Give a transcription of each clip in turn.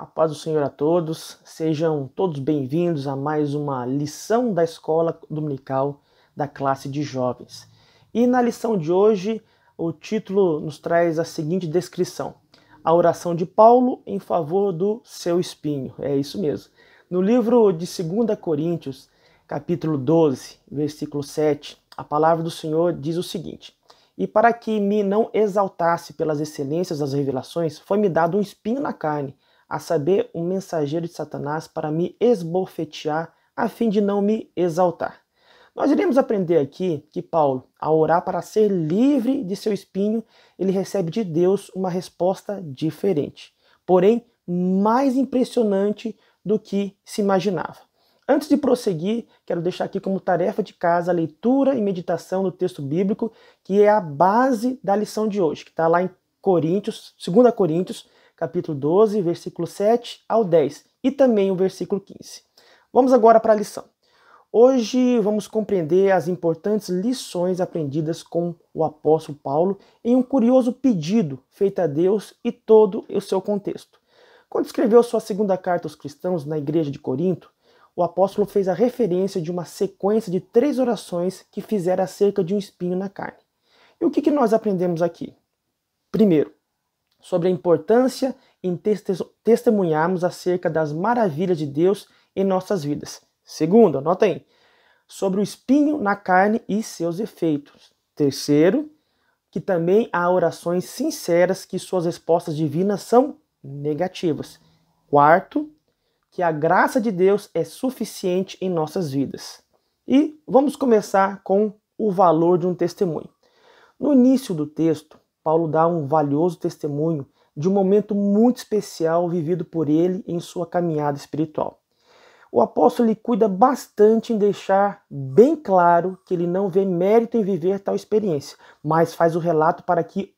A paz do Senhor a todos, sejam todos bem-vindos a mais uma lição da Escola Dominical da classe de jovens. E na lição de hoje, o título nos traz a seguinte descrição: a oração de Paulo em favor do seu espinho. É isso mesmo. No livro de 2 Coríntios, capítulo 12, versículo 7, a palavra do Senhor diz o seguinte: e para que me não exaltasse pelas excelências das revelações, foi-me dado um espinho na carne, a saber, um mensageiro de Satanás para me esbofetear, a fim de não me exaltar. Nós iremos aprender aqui que Paulo, ao orar para ser livre de seu espinho, ele recebe de Deus uma resposta diferente, porém mais impressionante do que se imaginava. Antes de prosseguir, quero deixar aqui como tarefa de casa a leitura e meditação do texto bíblico, que é a base da lição de hoje, que está lá em Coríntios, 2 Coríntios, capítulo 12, versículo 7 ao 10, e também o versículo 15. Vamos agora para a lição. Hoje vamos compreender as importantes lições aprendidas com o apóstolo Paulo em um curioso pedido feito a Deus e todo o seu contexto. Quando escreveu sua segunda carta aos cristãos na igreja de Corinto, o apóstolo fez a referência de uma sequência de 3 orações que fizeram acerca de um espinho na carne. E o que nós aprendemos aqui? Primeiro, sobre a importância em testemunharmos acerca das maravilhas de Deus em nossas vidas. Segundo, anota aí, sobre o espinho na carne e seus efeitos. Terceiro, que também há orações sinceras que suas respostas divinas são negativas. Quarto, que a graça de Deus é suficiente em nossas vidas. E vamos começar com o valor de um testemunho. No início do texto, Paulo dá um valioso testemunho de um momento muito especial vivido por ele em sua caminhada espiritual. O apóstolo cuida bastante em deixar bem claro que ele não vê mérito em viver tal experiência, mas faz o relato para que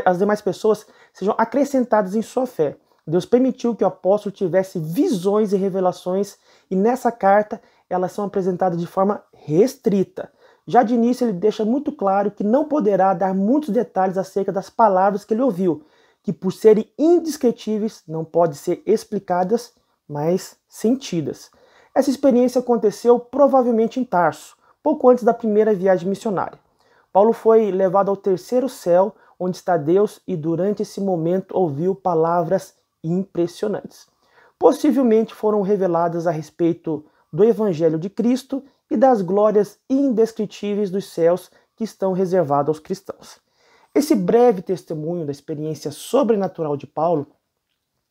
as demais pessoas sejam acrescentadas em sua fé. Deus permitiu que o apóstolo tivesse visões e revelações, e nessa carta elas são apresentadas de forma restrita. Já de início ele deixa muito claro que não poderá dar muitos detalhes acerca das palavras que ele ouviu, que por serem indescritíveis não podem ser explicadas, mas sentidas. Essa experiência aconteceu provavelmente em Tarso, pouco antes da primeira viagem missionária. Paulo foi levado ao terceiro céu, onde está Deus, e durante esse momento ouviu palavras impressionantes. Possivelmente foram reveladas a respeito do Evangelho de Cristo e das glórias indescritíveis dos céus que estão reservados aos cristãos. Esse breve testemunho da experiência sobrenatural de Paulo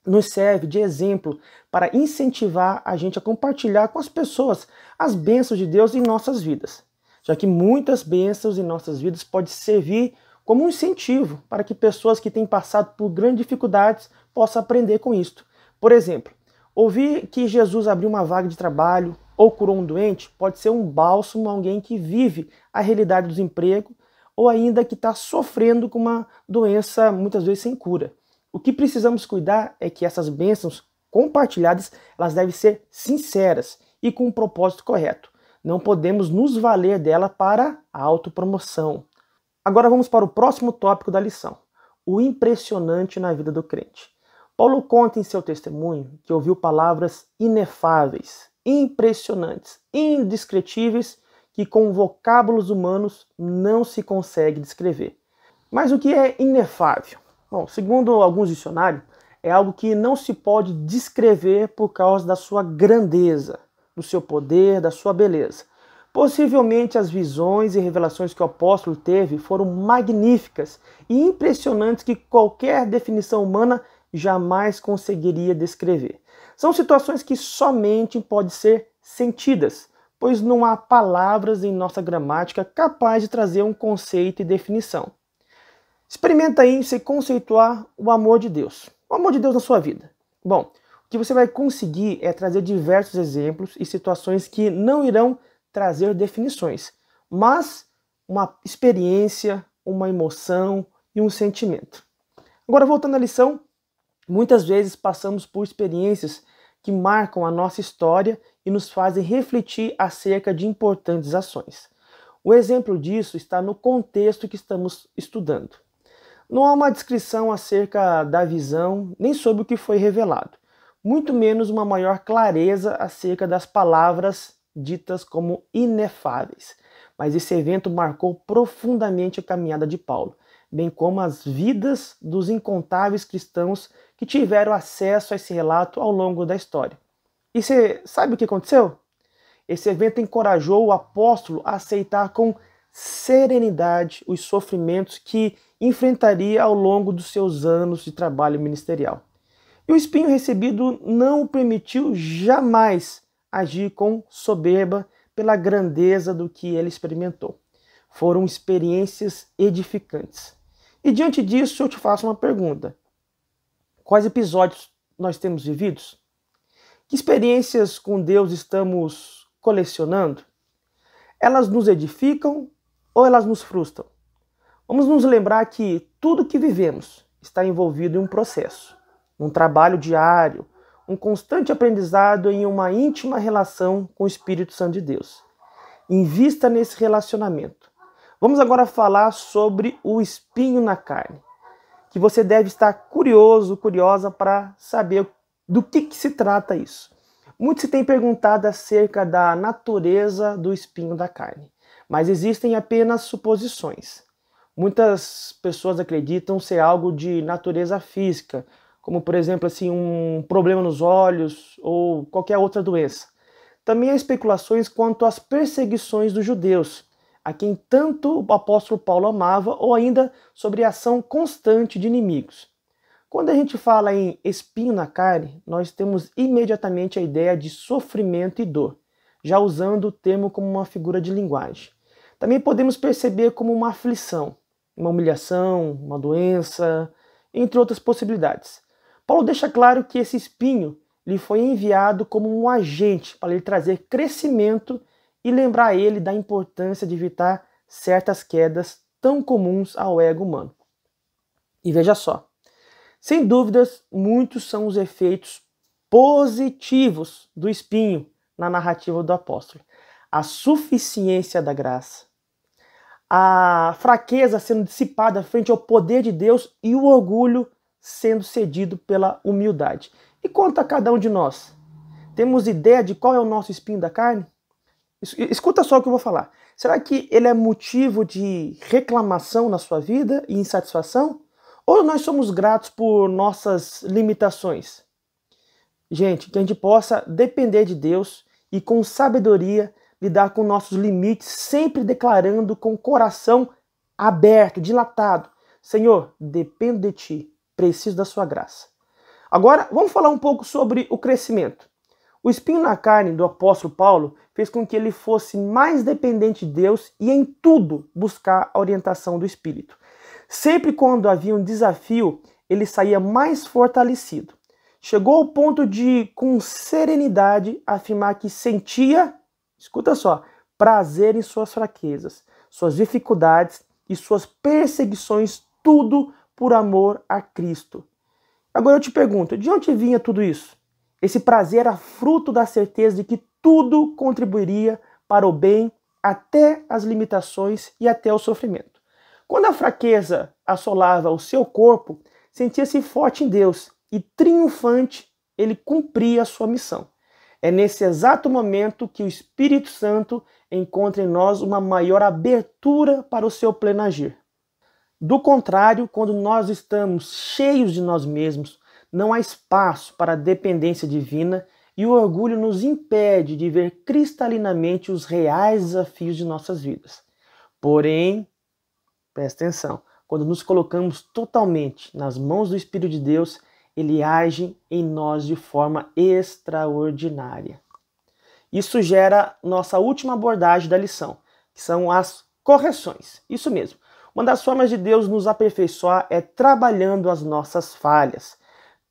nos serve de exemplo para incentivar a gente a compartilhar com as pessoas as bênçãos de Deus em nossas vidas, já que muitas bênçãos em nossas vidas podem servir como um incentivo para que pessoas que têm passado por grandes dificuldades possam aprender com isto. Por exemplo, ouvir que Jesus abriu uma vaga de trabalho ou curou um doente pode ser um bálsamo a alguém que vive a realidade do desemprego ou ainda que está sofrendo com uma doença muitas vezes sem cura. O que precisamos cuidar é que essas bênçãos compartilhadas elas devem ser sinceras e com um propósito correto. Não podemos nos valer dela para a autopromoção. Agora vamos para o próximo tópico da lição, o impressionante na vida do crente. Paulo conta em seu testemunho que ouviu palavras inefáveis, impressionantes, indescritíveis, que com vocábulos humanos não se consegue descrever. Mas o que é inefável? Bom, segundo alguns dicionários, é algo que não se pode descrever por causa da sua grandeza, do seu poder, da sua beleza. Possivelmente as visões e revelações que o apóstolo teve foram magníficas e impressionantes que qualquer definição humana jamais conseguiria descrever. São situações que somente podem ser sentidas, pois não há palavras em nossa gramática capazes de trazer um conceito e definição. Experimenta aí você conceituar o amor de Deus na sua vida. Bom, o que você vai conseguir é trazer diversos exemplos e situações que não irão trazer definições, mas uma experiência, uma emoção e um sentimento. Agora, voltando à lição, muitas vezes passamos por experiências que marcam a nossa história e nos fazem refletir acerca de importantes ações. O exemplo disso está no contexto que estamos estudando. Não há uma descrição acerca da visão, nem sobre o que foi revelado. muito menos uma maior clareza acerca das palavras ditas como inefáveis. Mas esse evento marcou profundamente a caminhada de Paulo, bem como as vidas dos incontáveis cristãos que tiveram acesso a esse relato ao longo da história. E você sabe o que aconteceu? Esse evento encorajou o apóstolo a aceitar com serenidade os sofrimentos que enfrentaria ao longo dos seus anos de trabalho ministerial. E o espinho recebido não o permitiu jamais agir com soberba pela grandeza do que ele experimentou. Foram experiências edificantes. E diante disso eu te faço uma pergunta. Quais episódios nós temos vividos? Que experiências com Deus estamos colecionando? Elas nos edificam ou elas nos frustram? Vamos nos lembrar que tudo que vivemos está envolvido em um processo, um trabalho diário, um constante aprendizado em uma íntima relação com o Espírito Santo de Deus. Invista nesse relacionamento. Vamos agora falar sobre o espinho na carne, que você deve estar curioso, curiosa para saber do que se trata isso. Muito se tem perguntado acerca da natureza do espinho da carne, mas existem apenas suposições. Muitas pessoas acreditam ser algo de natureza física, como por exemplo assim, um problema nos olhos ou qualquer outra doença. Também há especulações quanto às perseguições dos judeus, a quem tanto o apóstolo Paulo amava, ou ainda sobre a ação constante de inimigos. Quando a gente fala em espinho na carne, nós temos imediatamente a ideia de sofrimento e dor, já usando o termo como uma figura de linguagem. Também podemos perceber como uma aflição, uma humilhação, uma doença, entre outras possibilidades. Paulo deixa claro que esse espinho lhe foi enviado como um agente para lhe trazer crescimento e lembrar ele da importância de evitar certas quedas tão comuns ao ego humano. E veja só, sem dúvidas, muitos são os efeitos positivos do espinho na narrativa do apóstolo. A suficiência da graça, a fraqueza sendo dissipada frente ao poder de Deus e o orgulho sendo cedido pela humildade. E quanto a cada um de nós? Temos ideia de qual é o nosso espinho da carne? Escuta só o que eu vou falar. Será que ele é motivo de reclamação na sua vida e insatisfação? Ou nós somos gratos por nossas limitações? Gente, que a gente possa depender de Deus e com sabedoria lidar com nossos limites, sempre declarando com o coração aberto, dilatado: Senhor, dependo de Ti, preciso da Sua graça. Agora, vamos falar um pouco sobre o crescimento. O espinho na carne do apóstolo Paulo fez com que ele fosse mais dependente de Deus e em tudo buscar a orientação do Espírito. Sempre quando havia um desafio, ele saía mais fortalecido. Chegou ao ponto de, com serenidade, afirmar que sentia, escuta só, prazer em suas fraquezas, suas dificuldades e suas perseguições, tudo por amor a Cristo. Agora eu te pergunto, de onde vinha tudo isso? Esse prazer era fruto da certeza de que tudo contribuiria para o bem, até as limitações e até o sofrimento. Quando a fraqueza assolava o seu corpo, sentia-se forte em Deus e triunfante ele cumpria a sua missão. É nesse exato momento que o Espírito Santo encontra em nós uma maior abertura para o seu pleno agir. Do contrário, quando nós estamos cheios de nós mesmos, não há espaço para a dependência divina e o orgulho nos impede de ver cristalinamente os reais desafios de nossas vidas. Porém, presta atenção, quando nos colocamos totalmente nas mãos do Espírito de Deus, ele age em nós de forma extraordinária. Isso gera nossa última abordagem da lição, que são as correções. Isso mesmo. Uma das formas de Deus nos aperfeiçoar é trabalhando as nossas falhas.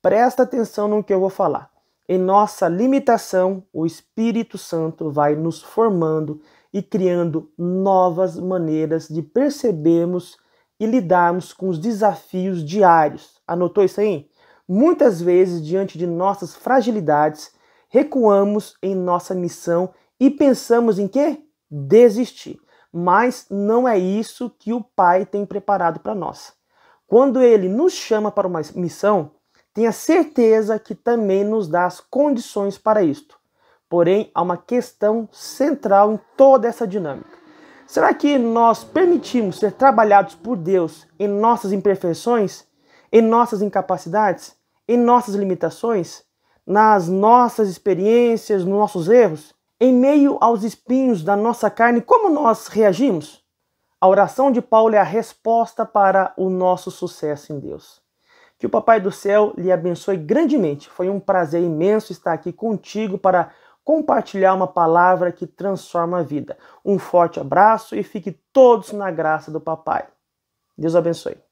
Presta atenção no que eu vou falar. Em nossa limitação, o Espírito Santo vai nos formando e criando novas maneiras de percebermos e lidarmos com os desafios diários. Anotou isso aí? Muitas vezes, diante de nossas fragilidades, recuamos em nossa missão e pensamos em quê? Desistir. Mas não é isso que o Pai tem preparado para nós. Quando Ele nos chama para uma missão, tenha certeza que também nos dá as condições para isto. Porém, há uma questão central em toda essa dinâmica. Será que nós permitimos ser trabalhados por Deus em nossas imperfeições, em nossas incapacidades, em nossas limitações, nas nossas experiências, nos nossos erros? Em meio aos espinhos da nossa carne, como nós reagimos? A oração de Paulo é a resposta para o nosso sucesso em Deus. Que o Papai do Céu lhe abençoe grandemente. Foi um prazer imenso estar aqui contigo para compartilhar uma palavra que transforma a vida. Um forte abraço e fique todos na graça do Papai. Deus abençoe.